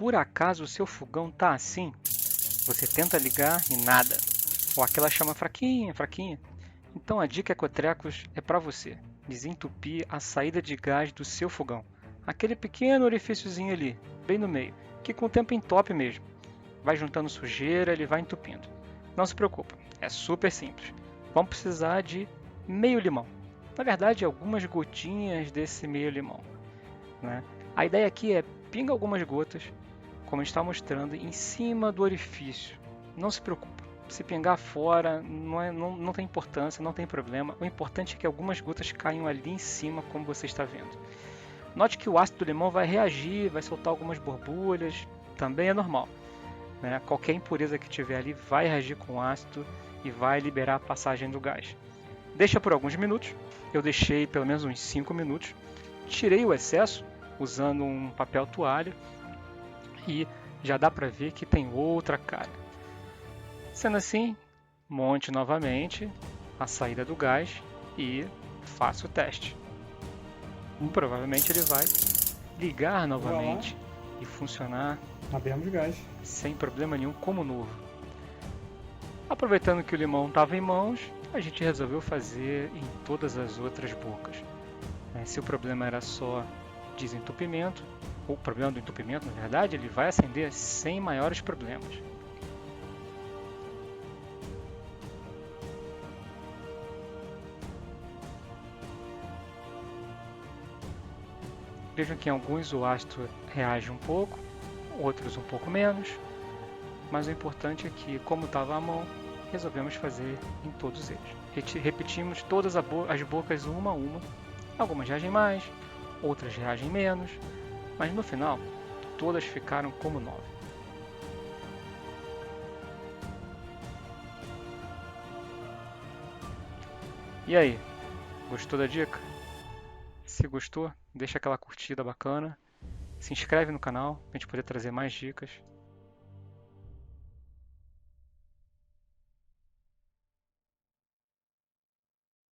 por acaso o seu fogão tá assim, você tenta ligar e nada. Ou aquela chama fraquinha, fraquinha. Então a dica Ecotrecos é para você desentupir a saída de gás do seu fogão. Aquele pequeno orifíciozinho ali, bem no meio, que com o tempo entope mesmo. Vai juntando sujeira, ele vai entupindo. Não se preocupa, é super simples. Vamos precisar de meio limão. Na verdade, algumas gotinhas desse meio limão, né? A ideia aqui é pinga algumas gotas, como está mostrando, em cima do orifício. Não se preocupe. Se pingar fora, não tem importância, não tem problema. O importante é que algumas gotas caiam ali em cima, como você está vendo. Note que o ácido do limão vai reagir, vai soltar algumas borbulhas, também é normal, né? Qualquer impureza que tiver ali vai reagir com o ácido e vai liberar a passagem do gás. Deixa por alguns minutos, eu deixei pelo menos uns 5 minutos, tirei o excesso usando um papel toalha e já dá para ver que tem outra cara. Sendo assim, monte novamente a saída do gás e faça o teste. Provavelmente ele vai ligar novamente e funcionar Abemos gás. sem problema nenhum como novo. Aproveitando que o limão estava em mãos, a gente resolveu fazer em todas as outras bocas. Se o problema era só desentupimento, ou problema do entupimento, na verdade, ele vai acender sem maiores problemas. Vejam que em alguns o ácido reage um pouco, outros um pouco menos, mas o importante é que, como estava à mão, resolvemos fazer em todos eles. Repetimos todas as bocas uma a uma, algumas reagem mais, outras reagem menos, mas no final, todas ficaram como nova. E aí, gostou da dica? Se gostou, deixa aquela curtida bacana, se inscreve no canal para a gente poder trazer mais dicas.